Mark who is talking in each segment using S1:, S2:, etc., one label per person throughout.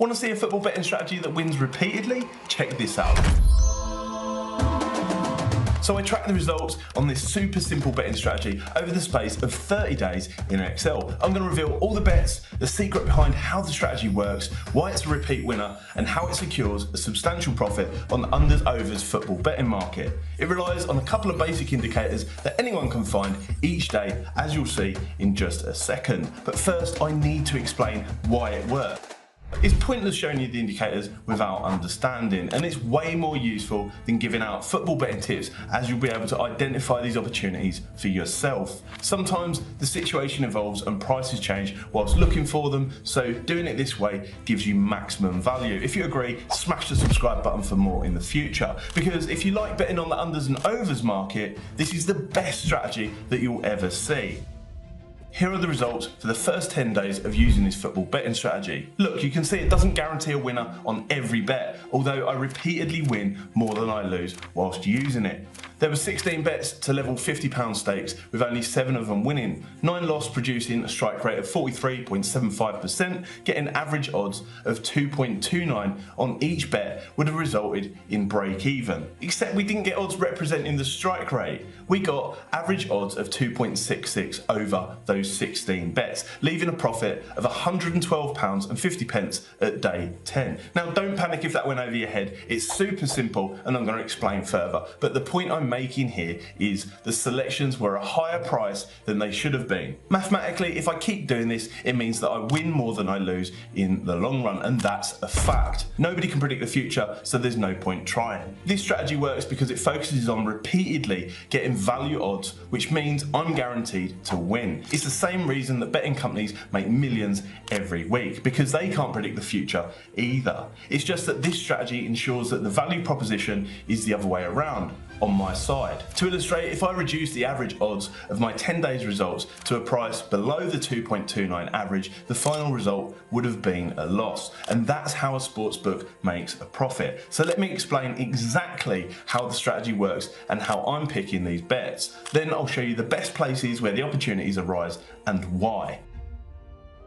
S1: Want to see a football betting strategy that wins repeatedly? Check this out. So I track the results on this super simple betting strategy over the space of 30 days in Excel. I'm going to reveal all the bets, the secret behind how the strategy works, why it's a repeat winner, and how it secures a substantial profit on the unders-overs football betting market. It relies on a couple of basic indicators that anyone can find each day, as you'll see in just a second. But first, I need to explain why it works. It's pointless showing you the indicators without understanding, and it's way more useful than giving out football betting tips, as you'll be able to identify these opportunities for yourself. Sometimes the situation evolves and prices change whilst looking for them, so doing it this way gives you maximum value. If you agree, smash the subscribe button for more in the future, because if you like betting on the unders and overs market, this is the best strategy that you'll ever see. Here are the results for the first 10 days of using this football betting strategy. Look, you can see it doesn't guarantee a winner on every bet, although I repeatedly win more than I lose whilst using it. There were 16 bets to level £50 stakes, with only 7 of them winning. 9 lost, producing a strike rate of 43.75%, getting average odds of 2.29 on each bet would have resulted in break even. Except we didn't get odds representing the strike rate. We got average odds of 2.66 over those 16 bets, leaving a profit of £112.50 at day 10. Now don't panic if that went over your head, it's super simple and I'm going to explain further, but the point I'm making here is the selections were a higher price than they should have been. Mathematically, if I keep doing this, it means that I win more than I lose in the long run, and that's a fact. Nobody can predict the future, so there's no point trying. This strategy works because it focuses on repeatedly getting value odds, which means I'm guaranteed to win. It's the same reason that betting companies make millions every week, because they can't predict the future either. It's just that this strategy ensures that the value proposition is the other way around, on my side. To illustrate, if I reduce the average odds of my 10 days results to a price below the 2.29 average, the final result would have been a loss. And that's how a sportsbook makes a profit. So let me explain exactly how the strategy works and how I'm picking these bets. Then I'll show you the best places where the opportunities arise and why.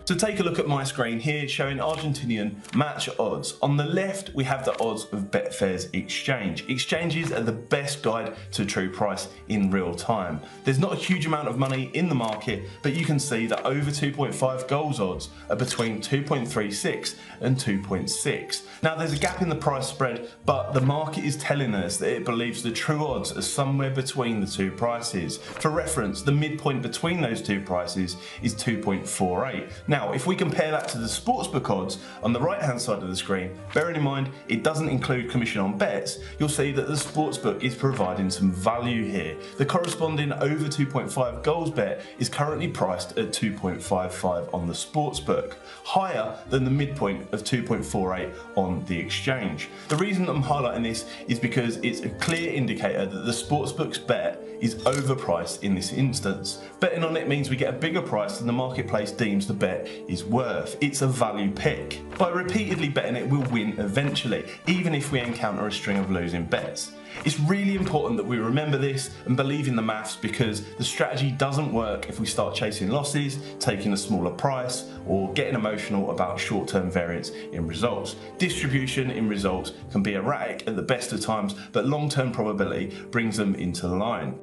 S1: So take a look at my screen here showing Argentinian match odds. On the left we have the odds of Betfair's exchange. Exchanges are the best guide to true price in real time. There's not a huge amount of money in the market, but you can see that over 2.5 goals odds are between 2.36 and 2.6. Now there's a gap in the price spread, but the market is telling us that it believes the true odds are somewhere between the two prices. For reference, the midpoint between those two prices is 2.48. Now, if we compare that to the sportsbook odds on the right hand side of the screen, bearing in mind it doesn't include commission on bets, you'll see that the sportsbook is providing some value here. The corresponding over 2.5 goals bet is currently priced at 2.55 on the sportsbook, higher than the midpoint of 2.48 on the exchange. The reason I'm highlighting this is because it's a clear indicator that the sportsbook's bet is overpriced in this instance. Betting on it means we get a bigger price than the marketplace deems the bet is worth. It's a value pick. By repeatedly betting it, we'll win eventually, even if we encounter a string of losing bets. It's really important that we remember this and believe in the maths, because the strategy doesn't work if we start chasing losses, taking a smaller price, or getting emotional about short-term variance in results. Distribution in results can be erratic at the best of times, but long-term probability brings them into line.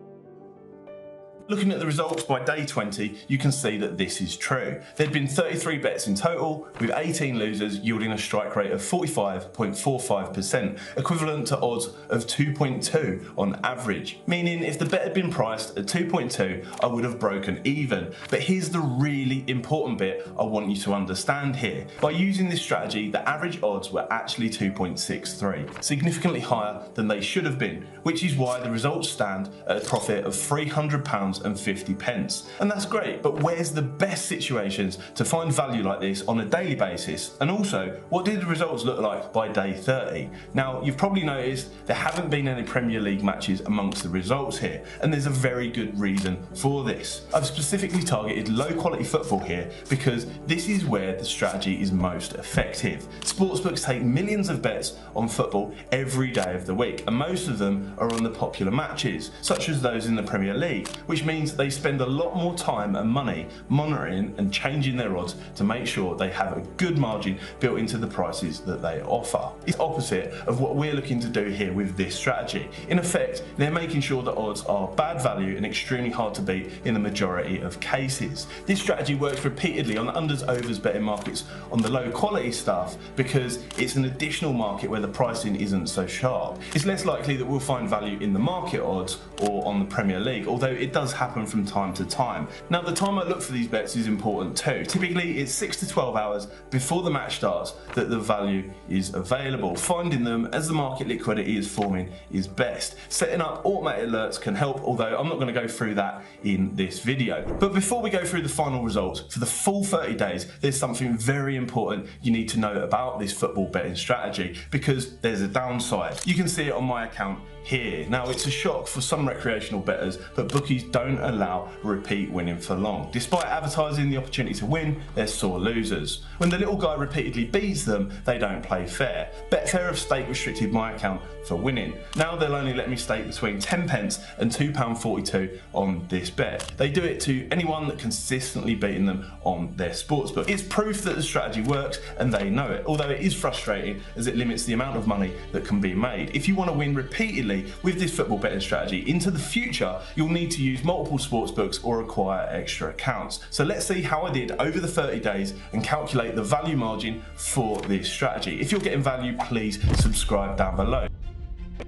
S1: Looking at the results by day 20, you can see that this is true. There'd been 33 bets in total, with 18 losers yielding a strike rate of 45.45%, equivalent to odds of 2.2 on average. Meaning if the bet had been priced at 2.2, I would have broken even. But here's the really important bit I want you to understand here. By using this strategy, the average odds were actually 2.63, significantly higher than they should have been, which is why the results stand at a profit of £300.50. And that's great, but where's the best situations to find value like this on a daily basis? And also, what did the results look like by day 30? Now, you've probably noticed there haven't been any Premier League matches amongst the results here, and there's a very good reason for this. I've specifically targeted low quality football here because this is where the strategy is most effective. Sportsbooks take millions of bets on football every day of the week, and most of them are on the popular matches, such as those in the Premier League, which which means they spend a lot more time and money monitoring and changing their odds to make sure they have a good margin built into the prices that they offer. It's opposite of what we're looking to do here with this strategy. In effect, they're making sure that odds are bad value and extremely hard to beat in the majority of cases. This strategy works repeatedly on unders, overs betting markets on the low quality stuff because it's an additional market where the pricing isn't so sharp. It's less likely that we'll find value in the market odds or on the Premier League, although it does happen from time to time. Now, the time I look for these bets is important too. Typically it's 6 to 12 hours before the match starts that the value is available. Finding them as the market liquidity is forming is best. Setting up automated alerts can help, although I'm not going to go through that in this video. But before we go through the final results, for the full 30 days, there's something very important you need to know about this football betting strategy, because there's a downside. You can see it on my account here. Now, it's a shock for some recreational bettors, but bookies don't allow repeat winning for long. Despite advertising the opportunity to win, they're sore losers. When the little guy repeatedly beats them, they don't play fair. Betfair have stake restricted my account for winning. Now they'll only let me stake between 10 pence and £2.42 on this bet. They do it to anyone that consistently beating them on their sportsbook. It's proof that the strategy works and they know it, although it is frustrating as it limits the amount of money that can be made. If you want to win repeatedly with this football betting strategy into the future, you'll need to use multiple sportsbooks or acquire extra accounts. So let's see how I did over the 30 days and calculate the value margin for this strategy. If you're getting value, please subscribe down below.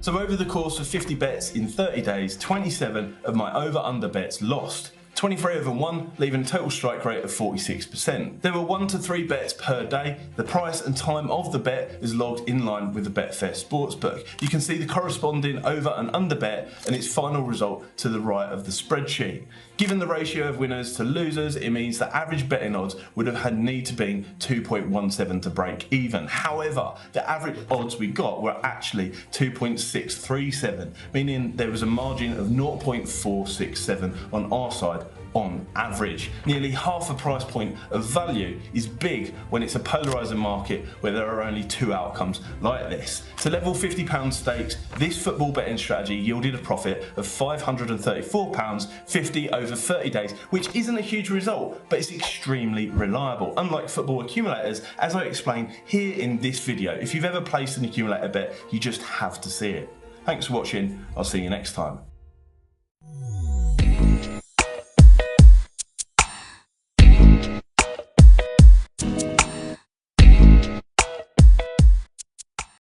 S1: So over the course of 50 bets in 30 days, 27 of my over-under bets lost. 23 of them won, leaving a total strike rate of 46%. There were 1 to 3 bets per day. The price and time of the bet is logged in line with the Betfair sportsbook. You can see the corresponding over and under bet and its final result to the right of the spreadsheet. Given the ratio of winners to losers, it means that average betting odds would have had need to be 2.17 to break even. However, the average odds we got were actually 2.637, meaning there was a margin of 0.467 on our side on average. Nearly half a price point of value is big when it's a polarising market where there are only 2 outcomes like this. To level £50 stakes, this football betting strategy yielded a profit of £534.50 over 30 days, which isn't a huge result, but it's extremely reliable. Unlike football accumulators, as I explained here in this video, if you've ever placed an accumulator bet, you just have to see it. Thanks for watching, I'll see you next time.